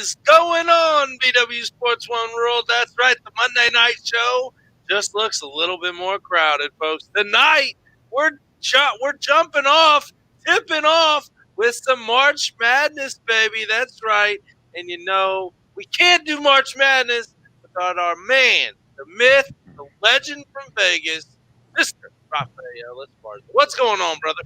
is going on, BW Sports One World? That's right, the Monday night show just looks a little bit more crowded, folks. Tonight, we're jumping off, tipping off with some March Madness, baby. That's right. And you know, we can't do March Madness without our man, the myth, the legend from Vegas, Mr. Raphael Esparza. What's going on, brother?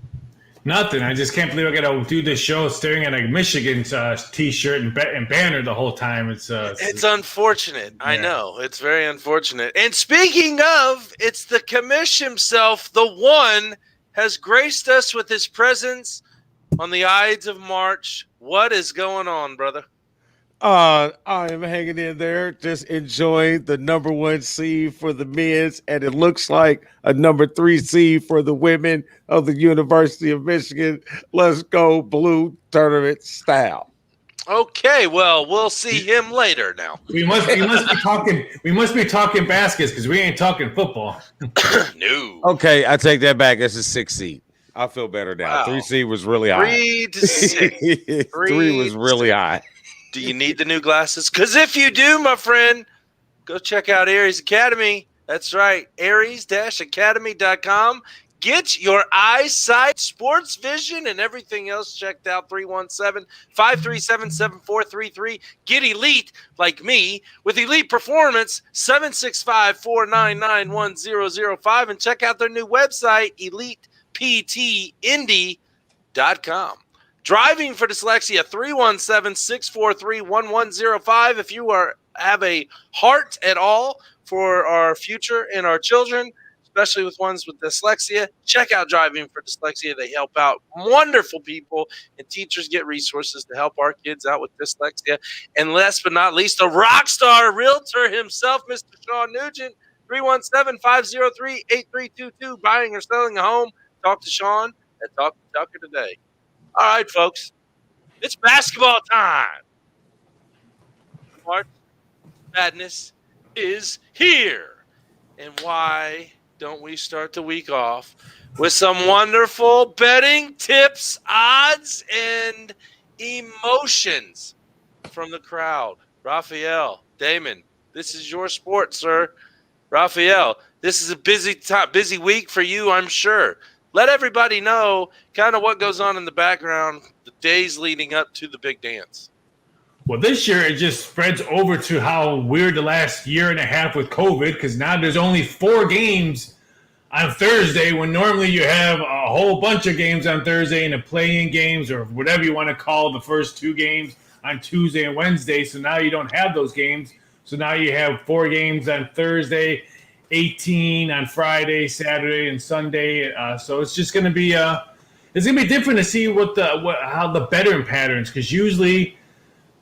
Nothing. I just can't believe I got to do this show staring at a Michigan T-shirt and banner the whole time. It's unfortunate. Yeah. I know. It's very unfortunate. And speaking of, it's the commish himself, the one, has graced us with his presence on the Ides of March. What is going on, brother? I am hanging in there, just enjoying the number 1 seed for the men's, and it looks like a number 3 seed for the women of the University of Michigan. Let's go blue tournament style. Okay, well, we'll see him later now. We must be talking baskets because we ain't talking football. No. Okay, I take that back. It's a 6 seed. I feel better now. Wow. 3 seed was really high. 3 to 6. 3 was really high. Do you need the new glasses? Because if you do, my friend, go check out Aries Academy. That's right, aries-academy.com. Get your eyesight, sports vision, and everything else checked out. 317-537-7433. Get elite like me with Elite Performance, 765-499-1005. And check out their new website, eliteptindy.com. Driving for Dyslexia, 317-643-1105. If you have a heart at all for our future and our children, especially with ones with dyslexia, check out Driving for Dyslexia. They help out wonderful people, and teachers get resources to help our kids out with dyslexia. And last but not least, a rock star realtor himself, Mr. Shawn Nugent, 317-503-8322. Buying or selling a home, talk to Shawn at Talk to Tucker today. All right, folks, it's basketball time. March Madness is here. And why don't we start the week off with some wonderful betting tips, odds, and emotions from the crowd? Raphael, Damon, this is your sport, sir. Raphael, this is a busy week for you, I'm sure. Let everybody know kind of what goes on in the background the days leading up to the big dance. Well, this year it just spreads over to how weird the last year and a half with COVID, because now there's only 4 games on Thursday when normally you have a whole bunch of games on Thursday and the play-in games or whatever you want to call the first 2 games on Tuesday and Wednesday. So now you don't have those games. So now you have 4 games on Thursday, 18 on Friday, Saturday, and Sunday. So it's just going to be different to see how the betting patterns, because usually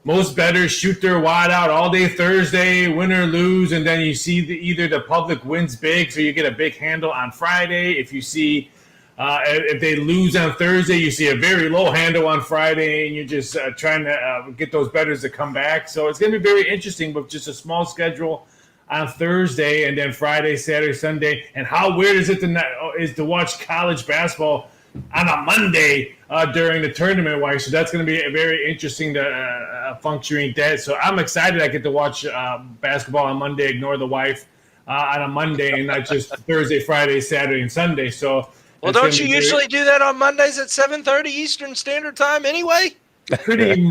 most bettors shoot their wad out all day Thursday, win or lose, and then you see either the public wins big, so you get a big handle on Friday. If you see if they lose on Thursday, you see a very low handle on Friday, and you're just trying to get those bettors to come back. So it's going to be very interesting with just a small schedule on Thursday, and then Friday, Saturday, Sunday. And how weird is it to watch college basketball on a Monday during the tournament? Wise, so that's going to be a very interesting functioning day. So I'm excited I get to watch basketball on Monday. Ignore the wife on a Monday, and not just Thursday, Friday, Saturday, and Sunday. So, well, don't you usually do that on Mondays at 7:30 Eastern Standard Time anyway? Pretty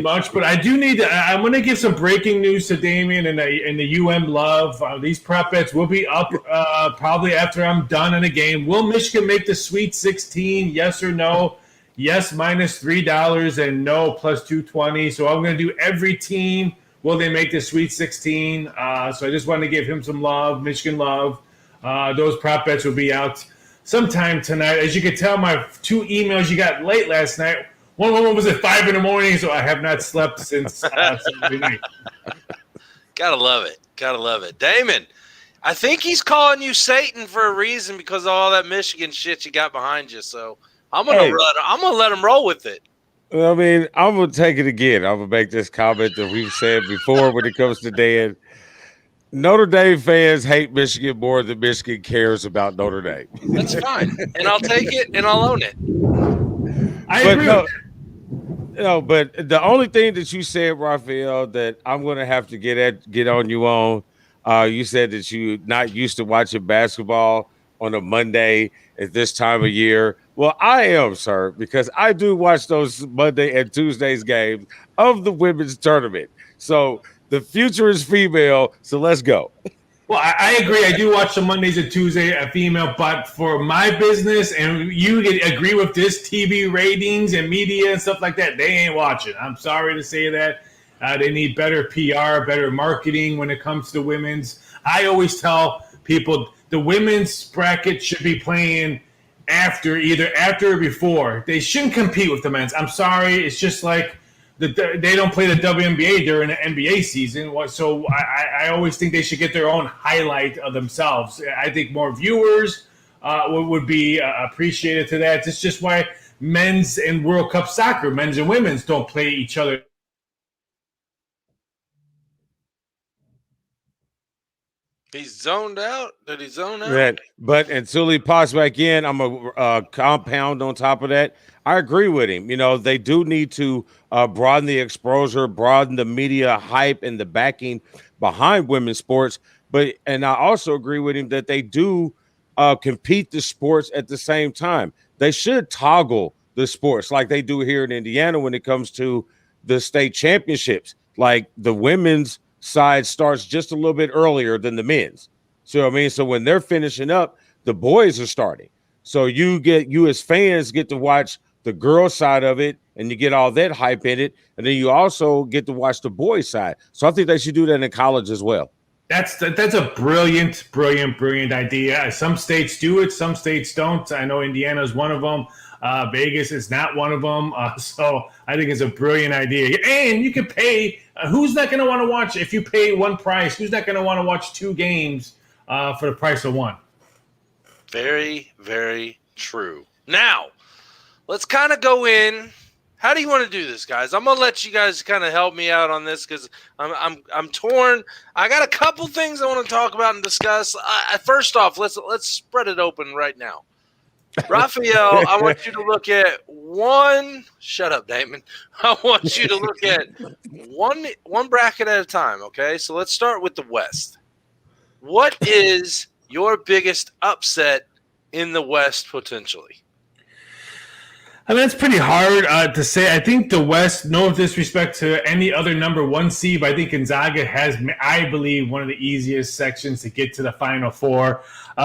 much. But I do need to. I'm going to give some breaking news to Damien and the love. These prop bets will be up probably after I'm done in the game. Will Michigan make the Sweet 16? Yes or no? Yes, minus $3, and no, plus 220. So I'm going to do every team. Will they make the Sweet 16? So I just wanted to give him some love, Michigan love. Those prop bets will be out sometime tonight. As you can tell, my 2 emails you got late last night. One was at 5 a.m, so I have not slept since Saturday night. Gotta love it. Damon, I think he's calling you Satan for a reason because of all that Michigan shit you got behind you. So I'm gonna let him roll with it. I mean, I'm gonna take it again. I'm gonna make this comment that we've said before when it comes to Dan. Notre Dame fans hate Michigan more than Michigan cares about Notre Dame. That's fine, and I'll take it and I'll own it. I agree. No, but the only thing that you said, Raphael, that I'm gonna have to get on you on, you said that you not used to watching basketball on a Monday at this time of year. Well, I am, sir, because I do watch those Monday and Tuesdays games of the women's tournament. So the future is female. So let's go. Well, I agree. I do watch the Mondays and Tuesday a female, but for my business, and you agree with this, TV ratings and media and stuff like that, they ain't watching. I'm sorry to say that. They need better PR, better marketing when it comes to women's. I always tell people the women's bracket should be playing either after or before. They shouldn't compete with the men's. I'm sorry. It's just like they don't play the WNBA during the NBA season. So I always think they should get their own highlight of themselves. I think more viewers would be appreciated to that. It's just why men's and World Cup soccer, men's and women's, don't play each other. He's zoned out. Did he zone out? Right. But until he pops back in, I'm a compound on top of that. I agree with him. You know, they do need to broaden the exposure, broaden the media hype and the backing behind women's sports. And I also agree with him that they do compete the sports at the same time. They should toggle the sports like they do here in Indiana when it comes to the state championships. Like the women's side starts just a little bit earlier than the men's. So I mean, so when they're finishing up, the boys are starting. So you as fans get to watch the girl side of it, and you get all that hype in it, and then you also get to watch the boys side. So I think they should do that in college as well. That's a brilliant idea. Some states do it, some states don't. I know Indiana is one of them. Vegas is not one of them. So I think it's a brilliant idea. And you can pay. Who's not going to want to watch if you pay one price? Who's not going to want to watch two games for the price of one? Very, very true. Now, let's kind of go in. How do you want to do this, guys? I'm gonna let you guys kind of help me out on this because I'm torn. I got a couple things I want to talk about and discuss. First off, let's spread it open right now. Raphael, I want you to look at one. Shut up, Damon. I want you to look at one bracket at a time. Okay, so let's start with the West. What is your biggest upset in the West potentially? I mean, it's pretty hard to say. I think the West, no disrespect to any other number one seed, but I think Gonzaga has, I believe, one of the easiest sections to get to the Final Four.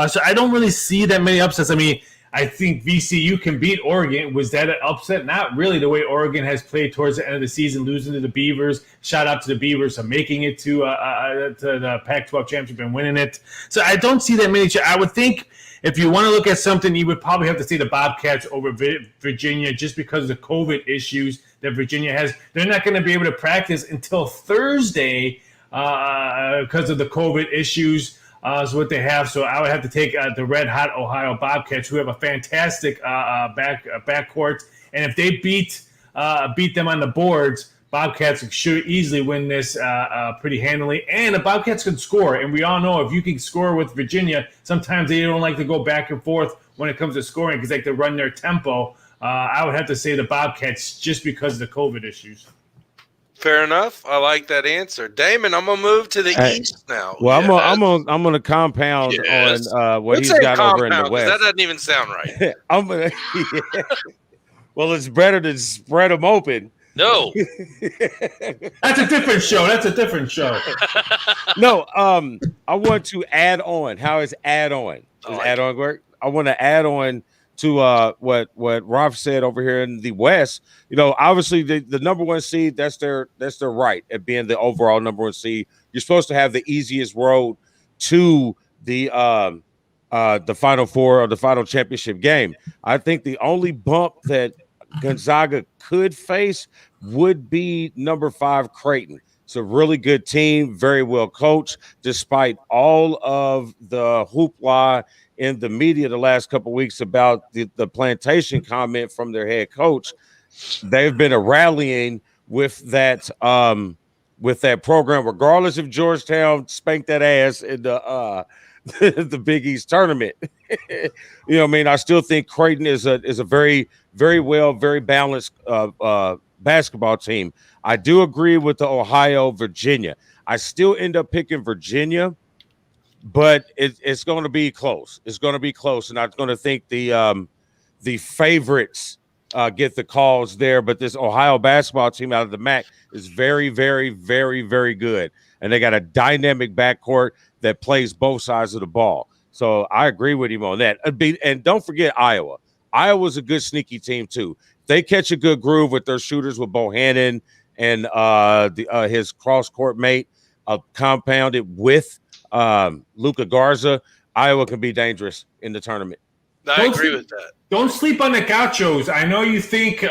So I don't really see that many upsets. I mean, I think VCU can beat Oregon. Was that an upset? Not really, the way Oregon has played towards the end of the season, losing to the Beavers. Shout out to the Beavers for making it to the Pac-12 championship and winning it. So I don't see that many. I would think if you want to look at something, you would probably have to see the Bobcats over Virginia just because of the COVID issues that Virginia has. They're not going to be able to practice until Thursday because of the COVID issues. Is what they have. So I would have to take the red-hot Ohio Bobcats, who have a fantastic backcourt. And if they beat them on the boards, Bobcats should easily win this pretty handily. And the Bobcats can score. And we all know if you can score with Virginia, sometimes they don't like to go back and forth when it comes to scoring because they like to run their tempo. I would have to say the Bobcats just because of the COVID issues. Fair enough. I like that answer, Damon. I'm gonna move to the East now. Well, yes. I'm gonna compound on what he's got over in the West. That doesn't even sound right. Well, it's better to spread them open. No, that's a different show. No, I want to add on. How is add on? Does add on work? I want to add on to what Ralph said over here in the West. You know, obviously the number one seed, that's their right at being the overall number one seed. You're supposed to have the easiest road to the Final Four or the final championship game. I think the only bump that Gonzaga could face would be number 5 Creighton. It's a really good team, very well coached, despite all of the hoopla in the media the last couple of weeks about the plantation comment from their head coach. They've been rallying with that program, regardless if Georgetown spanked that ass in the Big East tournament. You know what I mean? I still think Creighton is a very, very well, very balanced basketball team. I do agree with the Ohio, Virginia. I still end up picking Virginia, but it's going to be close. It's going to be close, and I'm going to think the favorites get the calls there. But this Ohio basketball team out of the MAC is very, very, very, very good, and they got a dynamic backcourt that plays both sides of the ball. So I agree with him on that. And don't forget Iowa. Iowa's a good sneaky team too. They catch a good groove with their shooters with Bohannon and his cross court mate, compounded with Luka Garza. Iowa can be dangerous in the tournament. I agree with that. Don't sleep on the Gauchos. I know you think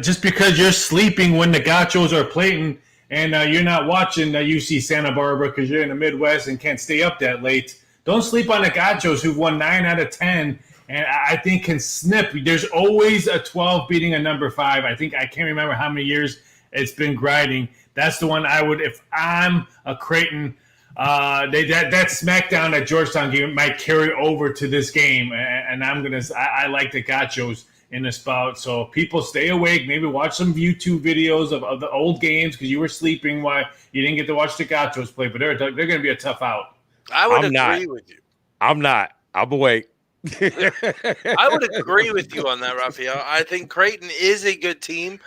just because you're sleeping when the Gauchos are playing and you're not watching UC Santa Barbara because you're in the Midwest and can't stay up that late. Don't sleep on the Gauchos who've won 9 out of 10 and I think can snip. There's always a 12 beating a number 5. I can't remember how many years it's been grinding. That's the one I would, if I'm a Creighton, that SmackDown at Georgetown game might carry over to this game, and I like the Gauchos in the spout. So people stay awake, maybe watch some YouTube videos of the old games because you were sleeping while you didn't get to watch the Gauchos play. But they're going to be a tough out. I would agree with you. I'm not. I'm awake. I would agree with you on that, Raphael. I think Creighton is a good team,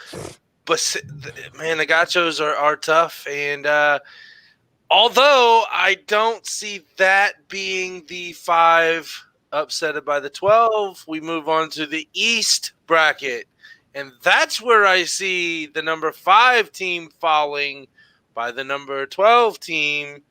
but man, the Gauchos are tough, and although I don't see that being the 5 upsetted by the 12, we move on to the East bracket, and that's where I see the number 5 team falling by the number 12 team,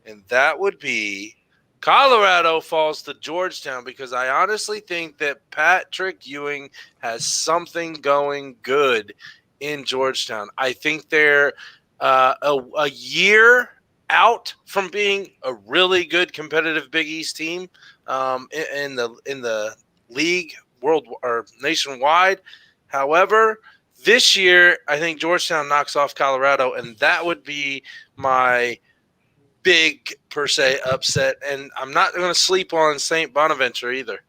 and that would be Colorado falls to Georgetown because I honestly think that Patrick Ewing has something going good in Georgetown. I think they're a year out from being a really good competitive Big East team in the league world or nationwide. However, this year I think Georgetown knocks off Colorado, and that would be my big per se upset. And I'm not going to sleep on St. Bonaventure either.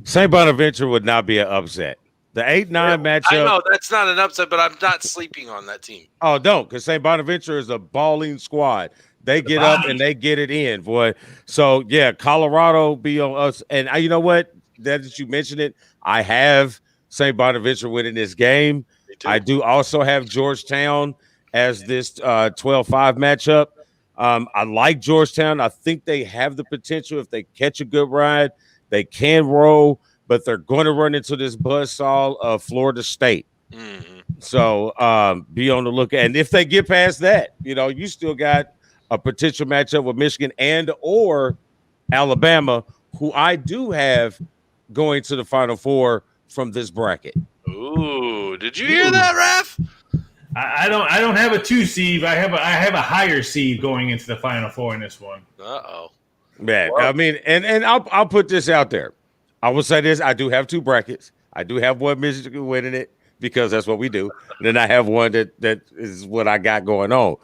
St. Bonaventure would not be an upset. The 8-9 matchup. I know that's not an upset, but I'm not sleeping on that team. Oh, don't, because St. Bonaventure is a balling squad. They get up and they get it in, boy. So, yeah, Colorado be on us. And you know what? That you mentioned it, I have St. Bonaventure winning this game. I do also have Georgetown as this 12-5 matchup. I like Georgetown. I think they have the potential. If they catch a good ride, they can roll, but they're going to run into this buzzsaw of Florida State. Mm-hmm. So be on the lookout. And if they get past that, you still got a potential matchup with Michigan and or Alabama, who I do have going to the Final Four from this bracket. Ooh, did you hear that, Raph? I don't have a 2 seed. I have a higher seed going into the Final Four in this one. Uh-oh. Man, well, I mean, and I'll put this out there. I will say this: I do have 2 brackets. I do have one Michigan winning it because that's what we do. And then I have one that is what I got going on.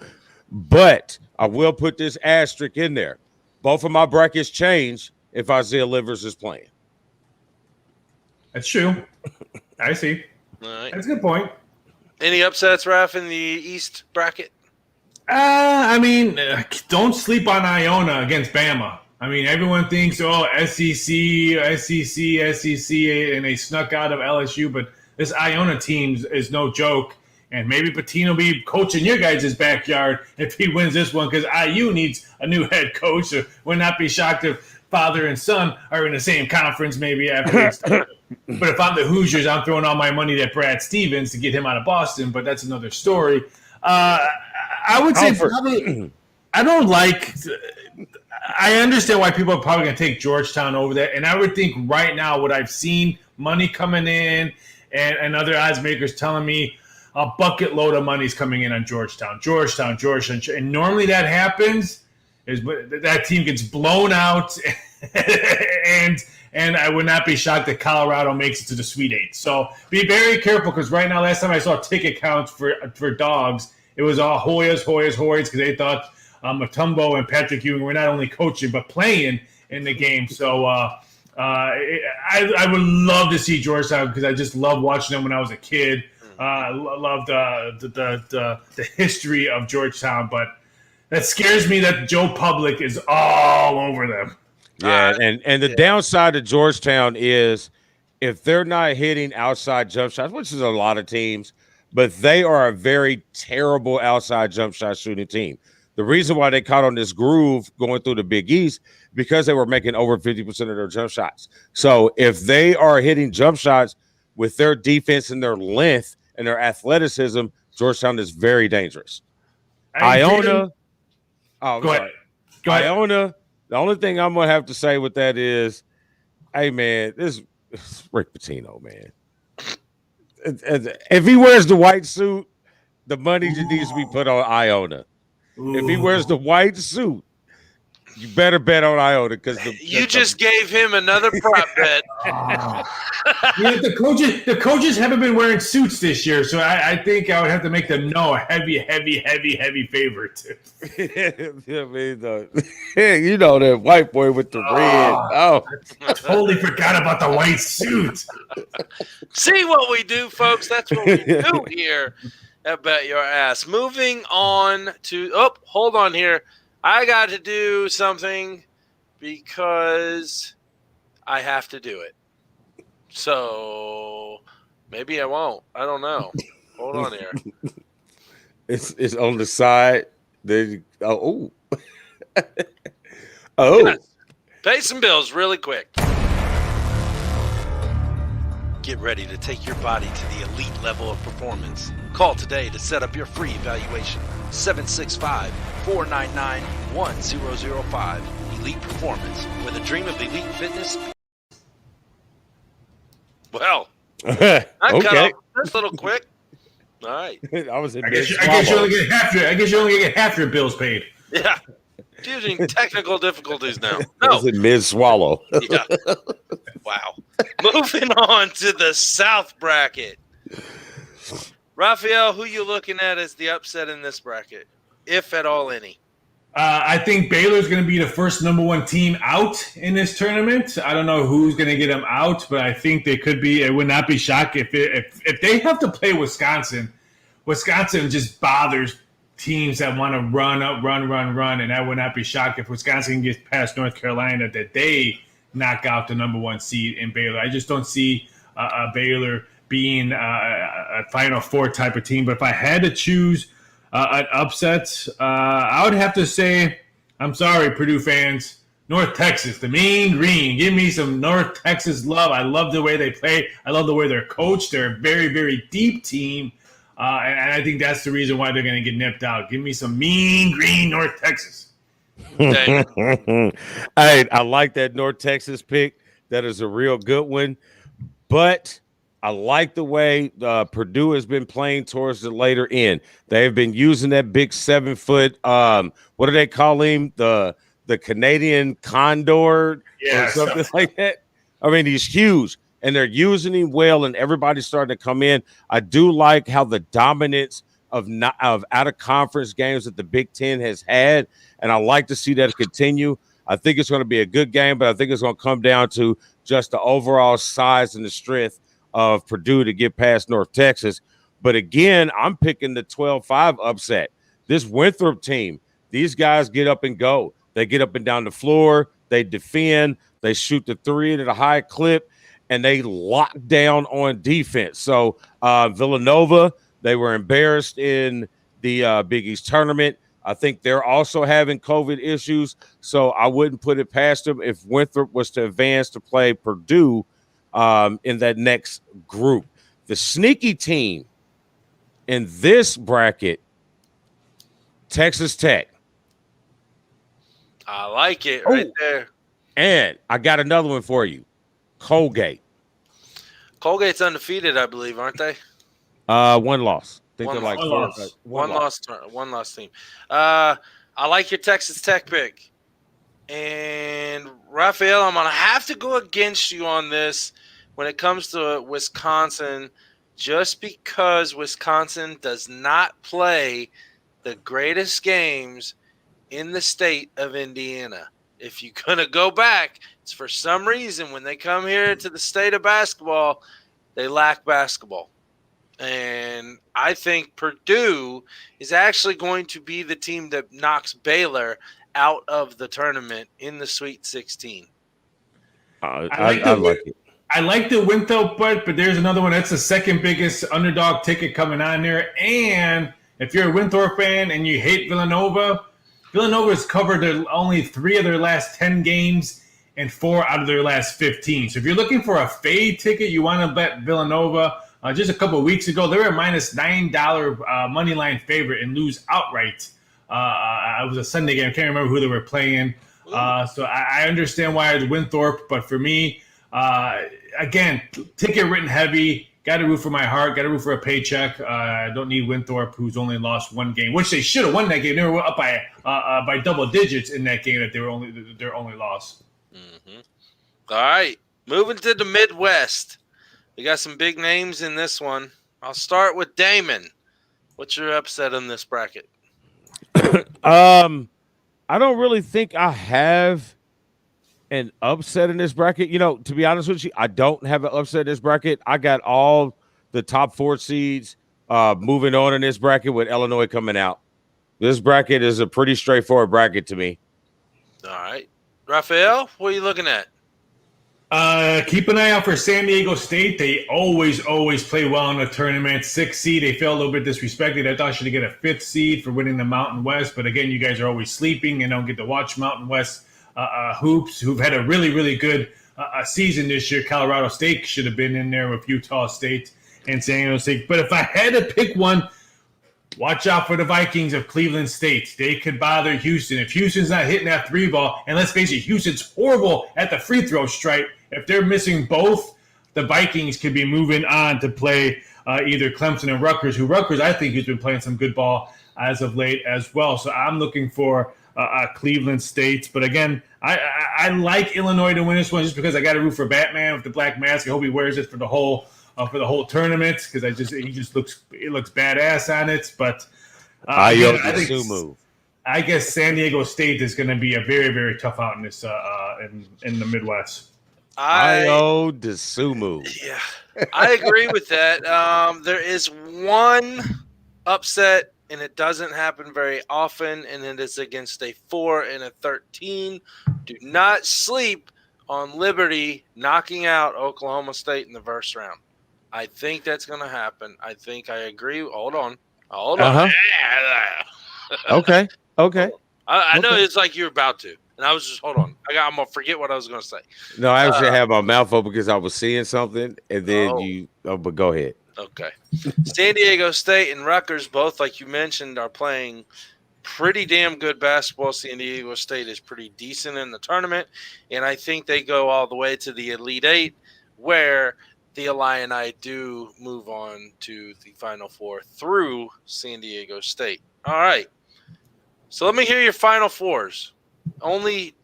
But I will put this asterisk in there. Both of my brackets change if Isaiah Livers is playing. That's true. I see. All right. That's a good point. Any upsets, Raph, in the East bracket? I mean, don't sleep on Iona against Bama. I mean, everyone thinks, SEC, and they snuck out of LSU, but this Iona team is no joke. And maybe Patino will be coaching your guys' backyard if he wins this one because IU needs a new head coach. So would not be shocked if father and son are in the same conference maybe after start. But if I'm the Hoosiers, I'm throwing all my money at Brad Stevens to get him out of Boston, but that's another story. I would say probably I don't like – I understand why people are probably going to take Georgetown over there, and I would think right now what I've seen, money coming in and other odds makers telling me a bucket load of money is coming in on Georgetown. And normally that happens is that team gets blown out and I would not be shocked that Colorado makes it to the Sweet Eight. So be very careful because right now, last time I saw ticket counts for dogs, it was all Hoyas because they thought Mutombo and Patrick Ewing were not only coaching but playing in the game. So I would love to see Georgetown because I just loved watching them when I was a kid. Loved the history of Georgetown, but that scares me that Joe Public is all over them. Yeah, and the downside of Georgetown is if they're not hitting outside jump shots, which is a lot of teams, but they are a very terrible outside jump shot shooting team. The reason why they caught on this groove going through the Big East because they were making over 50% of their jump shots. So if they are hitting jump shots with their defense and their length and their athleticism, Georgetown is very dangerous. Iona. Oh, go ahead. Iona. The only thing I'm gonna have to say with that is, hey man, this Rick Pitino, man. If he wears the white suit, the money just needs to be put on Iona. Ooh. If he wears the white suit, you better bet on Iona because you just gave him another prop bet. The coaches haven't been wearing suits this year, so I think I would have to make them a heavy favorite. You know that white boy with the red. Oh, I totally forgot about the white suit. See what we do, folks. That's what we do here at Bet Your Ass. Moving on to hold on here. I got to do something because I have to do it. So maybe I won't. I don't know. Hold on here. It's on the side. Yes. Pay some bills really quick. Get ready to take your body to the elite level of performance. Call today to set up your free evaluation. 765-499-1005. Elite Performance, where the dream of elite fitness. Well, I cut off this little quick. All right. I guess you only get half your bills paid. Yeah. Using technical difficulties now. No. Is it mid-swallow? Yeah. Wow. Moving on to the South bracket. Raphael, who you looking at as the upset in this bracket, if at all any? I think Baylor's going to be the first number one team out in this tournament. I don't know who's going to get them out, but I think they could be. It would not be shocked if they have to play Wisconsin. Wisconsin just bothers teams that want to run, and I would not be shocked if Wisconsin gets past North Carolina that they knock out the number one seed in Baylor. I just don't see Baylor being a Final Four type of team. But if I had to choose an upset, I would have to say, I'm sorry, Purdue fans, North Texas, the Mean Green. Give me some North Texas love. I love the way they play. I love the way they're coached. They're a very, very deep team. And I think that's the reason why they're going to get nipped out. Give me some Mean Green North Texas. I like that North Texas pick. That is a real good one. But I like the way Purdue has been playing towards the later end. They've been using that big 7-foot, what do they call him? The Canadian Condor or something like that. I mean, he's huge, and they're using him well, and everybody's starting to come in. I do like how the dominance of out-of-conference games that the Big Ten has had, and I like to see that continue. I think it's going to be a good game, but I think it's going to come down to just the overall size and the strength of Purdue to get past North Texas. But again, I'm picking the 12-5 upset. This Winthrop team, these guys get up and go. They get up and down the floor. They defend. They shoot the three at a high clip, and they lock down on defense. So Villanova, they were embarrassed in the Big East tournament. I think they're also having COVID issues, so I wouldn't put it past them if Winthrop was to advance to play Purdue in that next group. The sneaky team in this bracket, Texas Tech. I like it right there. And I got another one for you, Colgate. Colgate's undefeated, I believe, aren't they? One loss. I think One they're like loss. One loss team. I like your Texas Tech pick. And Raphael, I'm going to have to go against you on this when it comes to Wisconsin, just because Wisconsin does not play the greatest games in the state of Indiana. If you're going to go back, it's for some reason when they come here to the state of basketball, they lack basketball. And I think Purdue is actually going to be the team that knocks Baylor out of the tournament in the Sweet 16. I like it. I like the Winthrop, but there's another one. That's the second biggest underdog ticket coming on there. And if you're a Winthrop fan and you hate Villanova, Villanova has covered only 3 of their last 10 games and 4 out of their last 15. So if you're looking for a fade ticket, you want to bet Villanova. Just a couple of weeks ago, they were a minus $9 money line favorite and lose outright. It was a Sunday game. I can't remember who they were playing. So I understand why it's Winthrop, but for me, again, ticket written heavy. Got to root for my heart. Got to root for a paycheck. I don't need Winthrop, who's only lost 1 game, which they should have won that game. They were up by double digits in that game. That they were their only loss. Mm-hmm. All right, moving to the Midwest. We got some big names in this one. I'll start with Damon. What's your upset in this bracket? I don't really think I have an upset in this bracket. To be honest with you, I don't have an upset in this bracket. I got all the top 4 seeds moving on in this bracket with Illinois coming out. This bracket is a pretty straightforward bracket to me. All right. Raphael, what are you looking at? Keep an eye out for San Diego State. They always play well in the tournament. 6th seed, they felt a little bit disrespected. I thought should get a 5th seed for winning the Mountain West. But again, you guys are always sleeping and don't get to watch Mountain West hoops, who've had a really good season this year. Colorado State should have been in there with Utah State and San Diego State. But if I had to pick one, watch out for the Vikings of Cleveland State. They could bother Houston. If Houston's not hitting that 3 ball, and let's face it, Houston's horrible at the free throw stripe. If they're missing both, the Vikings could be moving on to play either Clemson and Rutgers, who Rutgers, I think, has been playing some good ball as of late as well. So I'm looking for Cleveland State. But again, I like Illinois to win this one just because I got to root for Batman with the black mask. I hope he wears it for the whole tournament because he looks badass on it. But I guess San Diego State is going to be a very, very tough out in this in the Midwest. Io DeSumo. Yeah, I agree with that. There is one upset, and it doesn't happen very often, and it is against a 4 and a 13. Do not sleep on Liberty knocking out Oklahoma State in the first round. I think that's going to happen. I think I agree. Hold on. Okay. I know it's like you're about to. And I was just, hold on. I'm going to forget what I was going to say. No, I actually had my mouth open because I was seeing something. And then but go ahead. Okay. San Diego State and Rutgers, both, like you mentioned, are playing pretty damn good basketball. San Diego State is pretty decent in the tournament. And I think they go all the way to the Elite Eight, where the Illini do move on to the Final Four through San Diego State. All right. So let me hear your Final Fours. Only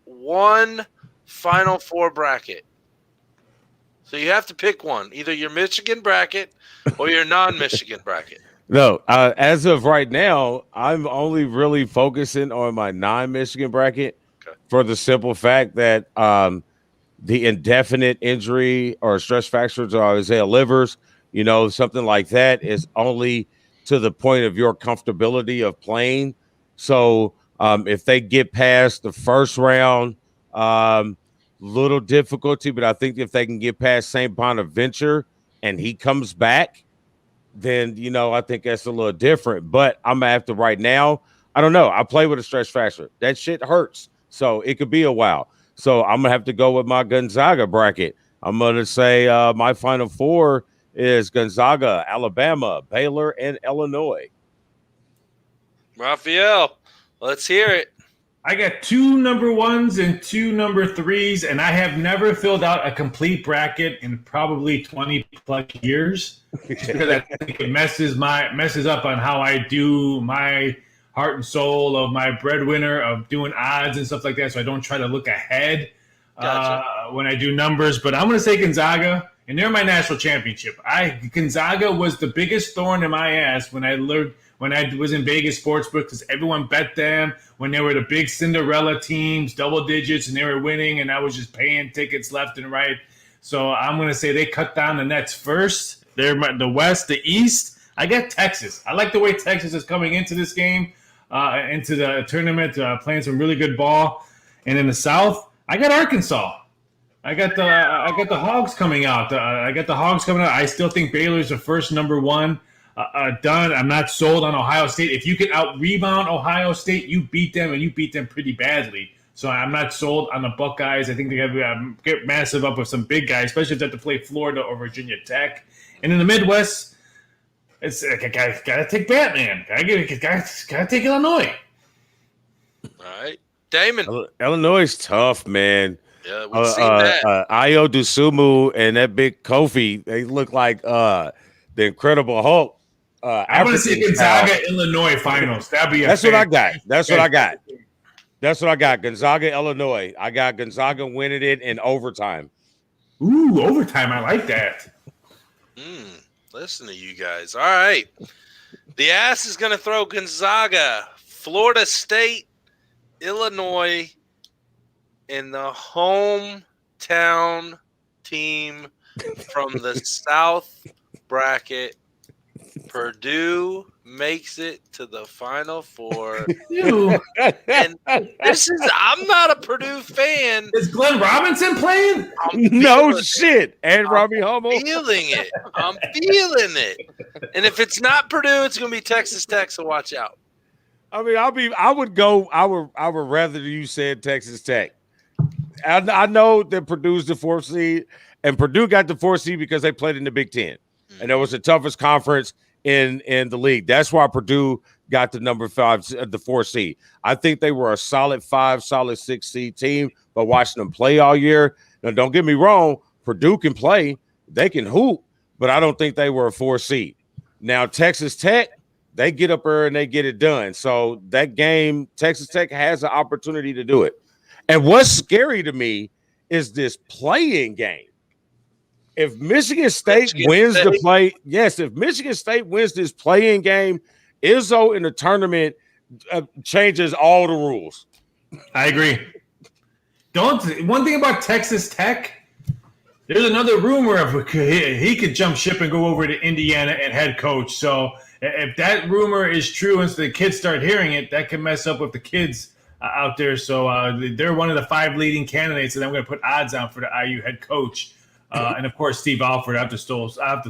one Final Four bracket. So you have to pick one, either your Michigan bracket or your non-Michigan bracket. No, as of right now, I'm only really focusing on my non-Michigan bracket for the simple fact that the indefinite injury or stress fractures of Isaiah Livers, something like that is only to the point of your comfortability of playing. So if they get past the first round, little difficulty, but I think if they can get past St. Bonaventure and he comes back, then, I think that's a little different. But I'm going to have to right now, I don't know. I play with a stress fracture. That shit hurts. So it could be a while. So I'm going to have to go with my Gonzaga bracket. I'm going to say my Final Four is Gonzaga, Alabama, Baylor, and Illinois. Raphael, let's hear it. I got 2 number 1s and 2 number 3s, and I have never filled out a complete bracket in probably 20 plus years because I think it messes up on how I do my heart and soul of my breadwinner of doing odds and stuff like that. So I don't try to look ahead when I do numbers. But I'm going to say Gonzaga, and they're my national championship. Gonzaga was the biggest thorn in my ass when I was in Vegas Sportsbook because everyone bet them when they were the big Cinderella teams, double digits, and they were winning, and I was just paying tickets left and right. So I'm going to say they cut down the nets first, They're the West, the East. I got Texas. I like the way Texas is coming into this game, into the tournament, playing some really good ball. And in the South, I got Arkansas. I got the Hogs coming out. I still think Baylor's the first number one done. I'm not sold on Ohio State. If you can out-rebound Ohio State, you beat them, and you beat them pretty badly. So I'm not sold on the Buckeyes. I think they have to get massive up with some big guys, especially if they have to play Florida or Virginia Tech. And in the Midwest, it's gotta take Batman. Gotta take Illinois. All right, Damon. Illinois is tough, man. Yeah, we've seen that. Ayo Dosunmu and that big Kofi, they look like the Incredible Hulk. I want to see Gonzaga, Illinois finals. That's what I got. That's what I got. Gonzaga, Illinois. I got Gonzaga winning it in overtime. Ooh, overtime. I like that. Listen to you guys. All right. The ass is going to throw Gonzaga, Florida State, Illinois, and the hometown team from the South bracket. Purdue makes it to the Final Four. And I'm not a Purdue fan. Is Glenn Robinson playing? No shit. And Robbie Hummel. I'm feeling it. And if it's not Purdue, it's going to be Texas Tech, so watch out. I mean, I would rather you said Texas Tech. I know that Purdue's the 4th seed, and Purdue got the 4th seed because they played in the Big Ten. And that was the toughest conference in the league. That's why Purdue got the number 5, the 4th seed. I think they were a solid 5, solid 6 seed team, but watching them play all year. Now, don't get me wrong, Purdue can play, they can hoop, but I don't think they were a 4 seed. Now, Texas Tech, they get up there and they get it done. So that game, Texas Tech has an opportunity to do it. And what's scary to me is this playing game. If Michigan State wins the play, if Michigan State wins this playing game, Izzo in the tournament changes all the rules. I agree. One thing about Texas Tech, there's another rumor of he could jump ship and go over to Indiana and head coach. So if that rumor is true and so the kids start hearing it, that can mess up with the kids out there. So they're one of the 5 leading candidates, and I'm going to put odds on for the IU head coach. And, of course, Steve Alford. I have to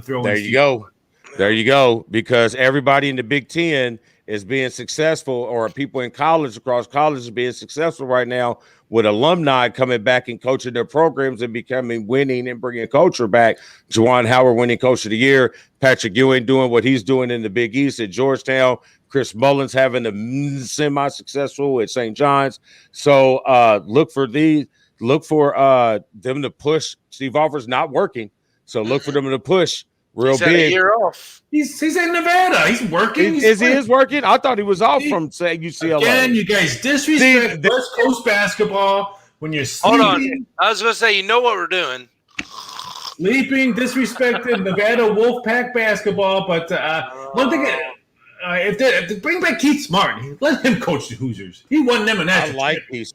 throw in. There you go. There you go. Because everybody in the Big Ten is being successful, or people in college, across colleges, being successful right now with alumni coming back and coaching their programs and becoming winning and bringing culture back. Juwan Howard winning Coach of the Year. Patrick Ewing doing what he's doing in the Big East at Georgetown. Chris Mullins having a semi-successful at St. John's. So look for them to push. Steve Alford's not working, so look for them to push real big. A year off. He's in Nevada. He's working. He is working? I thought he was off from UCLA. Again, you guys disrespect West Coast basketball when you're sleeping. Hold on. I was going to say, you know what we're doing. Sleeping, disrespected Nevada Wolfpack basketball. But one thing, if they bring back Keith Smart, let him coach the Hoosiers. He won them an national. I like Keith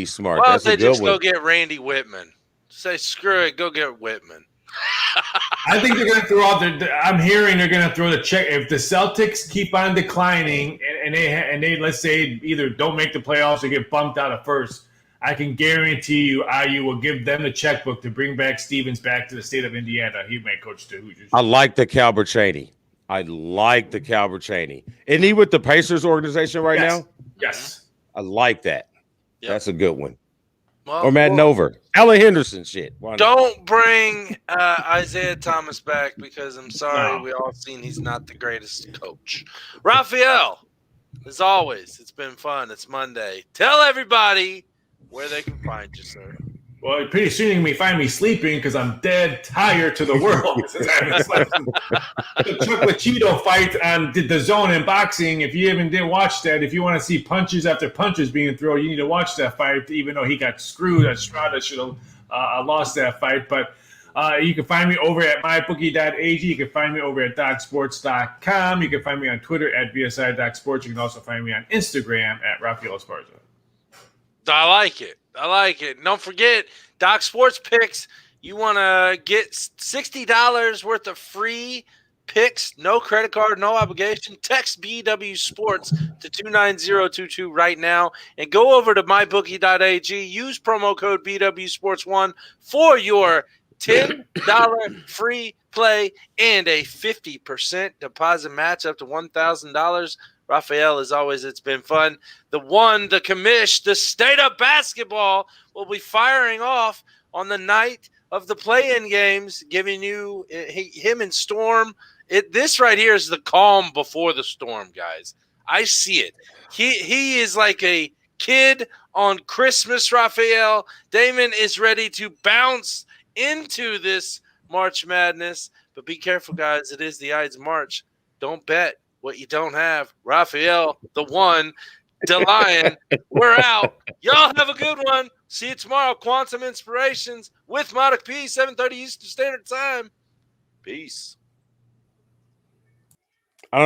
Smart. Well, That's they a good just one. go get Randy Whitman. Say, screw it, go get Whitman. I think they're going to throw out I'm hearing they're going to throw the check. If the Celtics keep on declining and they let's say either don't make the playoffs or get bumped out of first, I can guarantee you IU will give them the checkbook to bring back Stevens back to the state of Indiana. He may coach the Hoosiers. I like the Calbert Cheney. Isn't he with the Pacers organization right now? Yes. I like that. Yep. That's a good one. Well, Or Matt Nover. Allen Henderson shit. Don't bring Isaiah Thomas back because I'm sorry, we all seen he's not the greatest coach. Raphael, as always, it's been fun. It's Monday. Tell everybody where they can find you, sir. Well, pretty soon you may find me sleeping because I'm dead tired to the world since I haven't slept. The Chocolate Cheeto fight on the Zone in boxing. If you didn't watch that, if you want to see punches after punches being thrown, you need to watch that fight. Even though he got screwed, Estrada should have lost that fight. But you can find me over at mybookie.ag. You can find me over at docsports.com. You can find me on Twitter at bsi.sports. You can also find me on Instagram at Raphael Esparza. I like it. And don't forget, Doc Sports Picks You want to get $60 worth of free picks, no credit card, no obligation. Text BWSPORTS to 29022 right now and go over to mybookie.ag. Use promo code BWSPORTS1 for your $10 free play and a 50% deposit match up to $1,000. Raphael, as always, it's been fun. The commish, the state of basketball will be firing off on the night of the play-in games, giving you him and Storm. This right here is the calm before the storm, guys. I see it. He is like a kid on Christmas, Raphael. Damon is ready to bounce into this March Madness. But be careful, guys. It is the Ides March. Don't bet what you don't have. Raphael, the one, DeLion, we're out. Y'all have a good one. See you tomorrow. Quantum Inspirations with Monica P, 7:30 Eastern Standard Time. Peace.